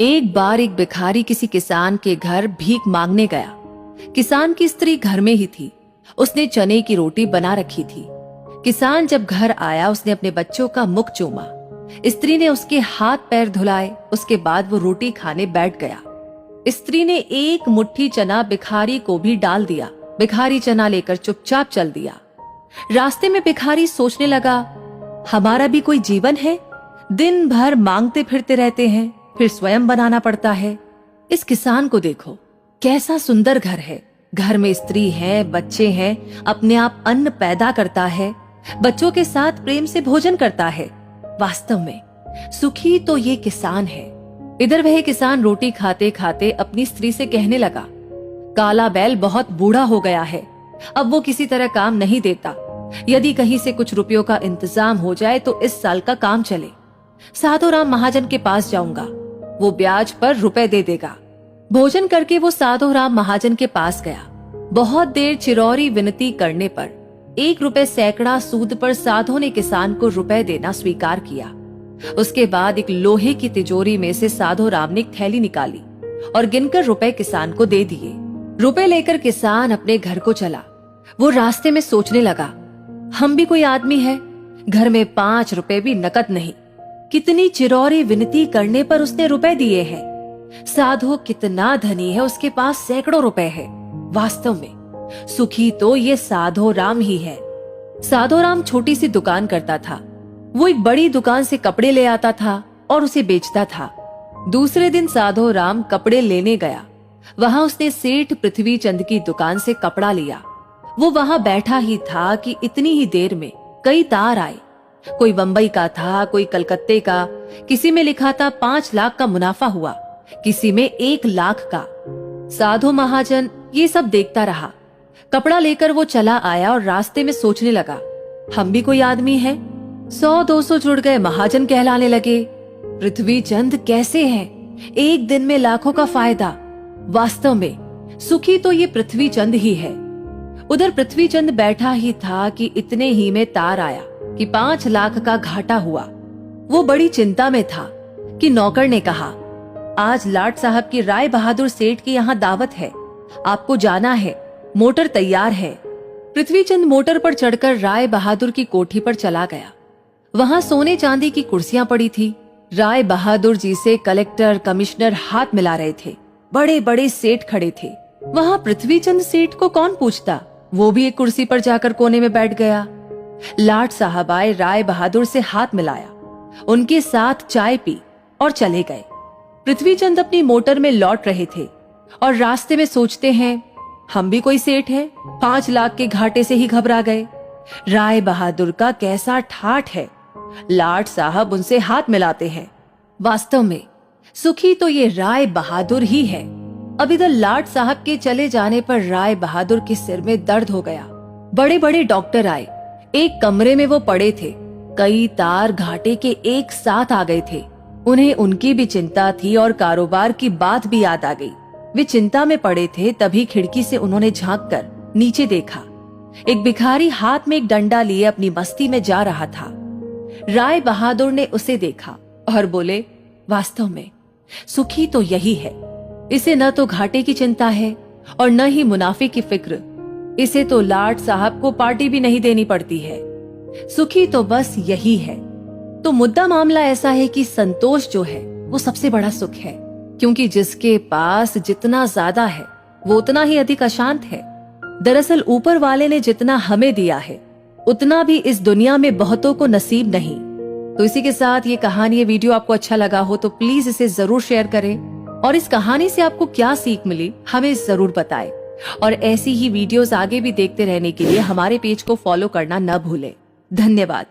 एक बार एक भिखारी किसी किसान के घर भीख मांगने गया। किसान की स्त्री घर में ही थी। उसने चने की रोटी बना रखी थी। किसान जब घर आया उसने अपने बच्चों का मुख चूमा। स्त्री ने उसके हाथ पैर धुलाए। उसके बाद वो रोटी खाने बैठ गया। स्त्री ने एक मुट्ठी चना भिखारी को भी डाल दिया। भिखारी चना लेकर चुपचाप चल दिया। रास्ते में भिखारी सोचने लगा, हमारा भी कोई जीवन है? दिन भर मांगते फिरते रहते हैं, फिर स्वयं बनाना पड़ता है। इस किसान को देखो, कैसा सुंदर घर है। घर में स्त्री है, बच्चे हैं, अपने आप अन्न पैदा करता है, बच्चों के साथ प्रेम से भोजन करता है। वास्तव में सुखी तो ये किसान है। इधर वह किसान रोटी खाते खाते अपनी स्त्री से कहने लगा, काला बैल बहुत बूढ़ा हो गया है, अब वो किसी तरह काम नहीं देता। यदि कहीं से कुछ रुपयों का इंतजाम हो जाए तो इस साल का काम चले। साधुराम महाजन के पास जाऊंगा, वो ब्याज पर रुपए दे देगा। भोजन करके वो साधुराम महाजन के पास गया। बहुत देर चिरौरी विनती करने पर 1 रुपए सैकड़ा सूद पर साधु ने किसान को रुपए देना स्वीकार किया। उसके बाद एक लोहे की तिजोरी में से साधुराम ने एक थैली निकाली और गिनकर रुपए किसान को दे दिए। रुपए लेकर किसान अपने घर को चला। वो रास्ते में सोचने लगा, हम भी कोई आदमी है, घर में 5 रुपए भी नकद नहीं। कितनी चिरौरी विनती करने पर उसने रुपए दिए हैं। साधु कितना धनी है, उसके पास सैकड़ों रुपए है। वास्तव में सुखी तो ये साधुराम ही है। साधुराम छोटी सी दुकान करता था। वो एक बड़ी दुकान से कपड़े ले आता था और उसे बेचता था। दूसरे दिन साधुराम कपड़े लेने गया। वहां उसने सेठ पृथ्वी चंद की दुकान से कपड़ा लिया। वो वहां बैठा ही था कि इतनी ही देर में कई तार आए। कोई बंबई का था, कोई कलकत्ते का। किसी में लिखा था 5 लाख का मुनाफा हुआ, किसी में 1 लाख का। साधु महाजन ये सब देखता रहा। कपड़ा लेकर वो चला आया और रास्ते में सोचने लगा, हम भी कोई आदमी है। 100-200 जुड़ गए, महाजन कहलाने लगे। पृथ्वी चंद कैसे हैं? एक दिन में लाखों का फायदा। वास्तव में सुखी तो ये पृथ्वी चंद ही है। उधर पृथ्वी चंद बैठा ही था कि इतने ही में तार आया कि 5 लाख का घाटा हुआ। वो बड़ी चिंता में था कि नौकर ने कहा, आज लाट साहब की राय बहादुर सेठ की यहाँ दावत है, आपको जाना है, मोटर तैयार है। पृथ्वी चंद मोटर पर चढ़कर राय बहादुर की कोठी पर चला गया। वहां सोने चांदी की कुर्सियां पड़ी थी। राय बहादुर जी से कलेक्टर, कमिश्नर हाथ मिला रहे थे। बड़े बड़े सेठ खड़े थे। वहां पृथ्वी चंद सेठ को कौन पूछता? वो भी एक कुर्सी पर जाकर कोने में बैठ गया। लाट साहब आए, राय बहादुर से हाथ मिलाया, उनके साथ चाय पी और चले गए। पृथ्वी चंद अपनी मोटर में लौट रहे थे और रास्ते में सोचते हैं, हम भी कोई सेठ हैं, 5 लाख के घाटे से ही घबरा गए। राय बहादुर का कैसा ठाठ है। लाट साहब उनसे हाथ मिलाते हैं। वास्तव में सुखी तो ये राय बहादुर ही है। अब इधर लाट साहब के चले जाने पर राय बहादुर के सिर में दर्द हो गया। बड़े बड़े डॉक्टर आए। एक कमरे में वो पड़े थे। कई तार घाटे के एक साथ आ गए थे। उन्हें उनकी भी चिंता थी और कारोबार की बात भी याद आ गई। वे चिंता में पड़े थे, तभी खिड़की से उन्होंने झांक कर नीचे देखा। एक भिखारी हाथ में एक डंडा लिए अपनी बस्ती में जा रहा था। राय बहादुर ने उसे देखा और बोले, वास्तव में सुखी तो यही है। इसे न तो घाटे की चिंता है और न ही मुनाफे की फिक्र। इसे तो लाट साहब को पार्टी भी नहीं देनी पड़ती है। सुखी तो बस यही है। तो मुद्दा मामला ऐसा है कि संतोष जो है वो सबसे बड़ा सुख है, क्योंकि जिसके पास जितना ज्यादा है वो उतना ही अधिक अशांत है। दरअसल ऊपर वाले ने जितना हमें दिया है उतना भी इस दुनिया में बहुतों को नसीब नहीं। तो इसी के साथ ये कहानी, ये वीडियो आपको अच्छा लगा हो तो प्लीज इसे जरूर शेयर करें और इस कहानी से आपको क्या सीख मिली हमें जरूर बताएं। और ऐसी ही वीडियोस आगे भी देखते रहने के लिए हमारे पेज को फॉलो करना न भूलें। धन्यवाद।